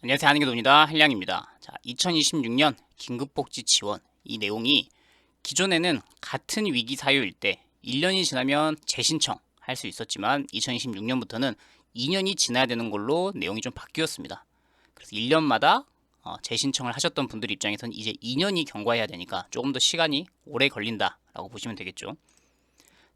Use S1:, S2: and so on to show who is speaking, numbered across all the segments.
S1: 안녕하세요. 한의교도입니다. 한량입니다. 자, 2026년 긴급복지 지원 이 내용이 기존에는 같은 위기 사유일 때 1년이 지나면 재신청 할 수 있었지만 2026년부터는 2년이 지나야 되는 걸로 내용이 좀 바뀌었습니다. 그래서 1년마다 재신청을 하셨던 분들 입장에서는 이제 2년이 경과해야 되니까 조금 더 시간이 오래 걸린다라고 보시면 되겠죠.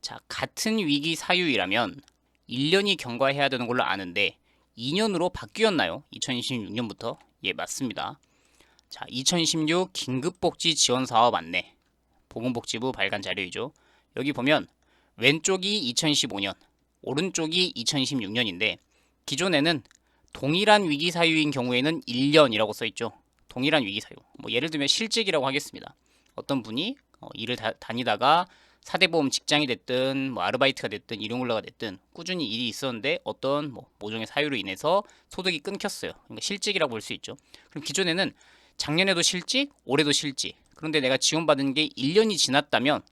S1: 자, 같은 위기 사유이라면 1년이 경과해야 되는 걸로 아는데 2년으로 바뀌었나요? 2026년부터? 예, 맞습니다. 자, 2016 긴급복지 지원사업 안내 보건복지부 발간 자료이죠. 여기 보면 왼쪽이 2015년, 오른쪽이 2026년인데 기존에는 동일한 위기 사유인 경우에는 1년이라고 써있죠. 동일한 위기 사유. 뭐 예를 들면 실직이라고 하겠습니다. 어떤 분이 일을 다니다가 사대보험 직장이 됐든 뭐 아르바이트가 됐든 일용근로가 됐든 꾸준히 일이 있었는데 어떤 모종의 사유로 인해서 소득이 끊겼어요. 그러니까 실직이라고 볼 수 있죠. 그럼 기존에는 작년에도 실직, 올해도 실직. 그런데 내가 지원받은 게 1년이 지났다면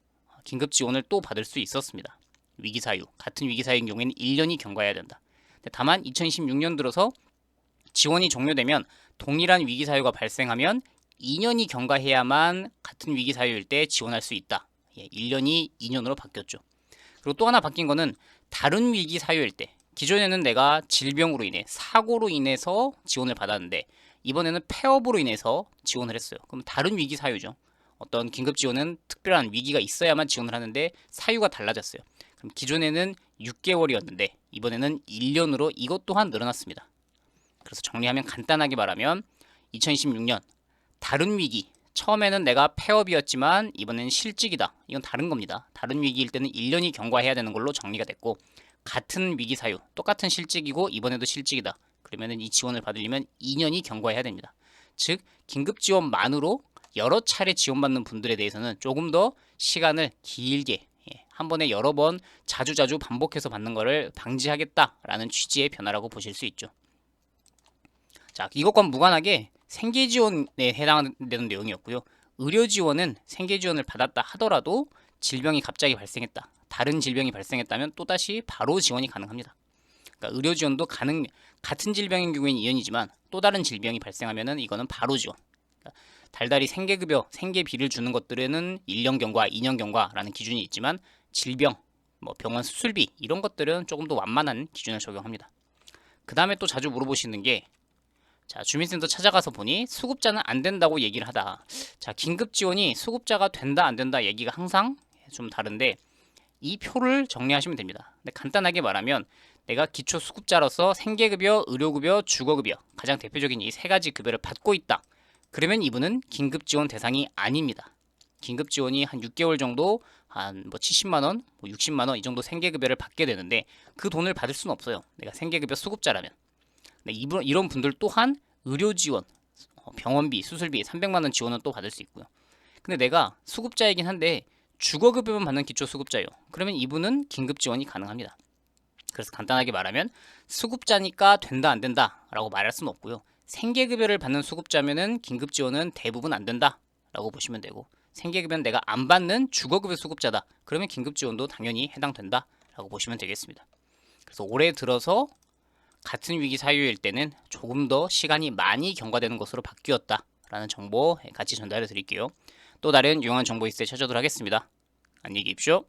S1: 긴급 지원을 또 받을 수 있었습니다. 위기 사유, 같은 위기 사유인 경우에는 1년이 경과해야 된다. 다만 2016년 들어서 지원이 종료되면 동일한 위기 사유가 발생하면 2년이 경과해야만 같은 위기 사유일 때 지원할 수 있다. 1년이 2년으로 바뀌었죠. 그리고 또 하나 바뀐 거는 다른 위기 사유일 때 기존에는 내가 질병으로 인해 사고로 인해서 지원을 받았는데 이번에는 폐업으로 인해서 지원을 했어요. 그럼 다른 위기 사유죠. 어떤 긴급 지원은 특별한 위기가 있어야만 지원을 하는데 사유가 달라졌어요. 그럼 기존에는 6개월이었는데 이번에는 1년으로 이것 또한 늘어났습니다. 그래서 정리하면 간단하게 말하면 2026년 다른 위기, 처음에는 내가 폐업이었지만 이번엔 실직이다. 이건 다른 겁니다. 다른 위기일 때는 1년이 경과해야 되는 걸로 정리가 됐고 같은 위기 사유, 똑같은 실직이고 이번에도 실직이다. 그러면 이 지원을 받으려면 2년이 경과해야 됩니다. 즉 긴급 지원만으로 여러 차례 지원받는 분들에 대해서는 조금 더 시간을 길게 한 번에 여러 번 자주자주 반복해서 받는 것을 방지하겠다라는 취지의 변화라고 보실 수 있죠. 자, 이것과 무관하게 생계지원에 해당되는 내용이었고요. 의료지원은 생계지원을 받았다 하더라도 질병이 갑자기 발생했다. 다른 질병이 발생했다면 또다시 바로 지원이 가능합니다. 그러니까 의료지원도 같은 질병인 경우에는 2년이지만 또 다른 질병이 발생하면은 이거는 바로 지원. 그러니까 달달이 생계급여, 생계비를 주는 것들에는 1년 경과, 2년 경과라는 기준이 있지만 질병, 병원 수술비 이런 것들은 조금 더 완만한 기준을 적용합니다. 그 다음에 또 자주 물어보시는 게 자, 주민센터 찾아가서 보니 수급자는 안 된다고 얘기를 하다. 자, 긴급 지원이 수급자가 된다 안 된다 얘기가 항상 좀 다른데 이 표를 정리하시면 됩니다. 근데 간단하게 말하면 내가 기초 수급자로서 생계급여, 의료급여, 주거급여 가장 대표적인 이 세 가지 급여를 받고 있다. 그러면 이분은 긴급 지원 대상이 아닙니다. 긴급 지원이 한 6개월 정도 한 70만 원, 60만 원 이 정도 생계급여를 받게 되는데 그 돈을 받을 수는 없어요. 내가 생계급여 수급자라면. 이런 분들 또한 의료지원, 병원비, 수술비 300만 원 지원은 또 받을 수 있고요. 근데 내가 수급자이긴 한데 주거급여만 받는 기초수급자예요. 그러면 이분은 긴급지원이 가능합니다. 그래서 간단하게 말하면 수급자니까 된다 안 된다 라고 말할 수는 없고요. 생계급여를 받는 수급자면은 긴급지원은 대부분 안 된다 라고 보시면 되고 생계급여는 내가 안 받는 주거급여 수급자다. 그러면 긴급지원도 당연히 해당된다 라고 보시면 되겠습니다. 그래서 올해 들어서 같은 위기 사유일 때는 조금 더 시간이 많이 경과되는 것으로 바뀌었다라는 정보 같이 전달해 드릴게요. 또 다른 유용한 정보 있을 때 찾아오도록 하겠습니다. 안녕히 계십시오.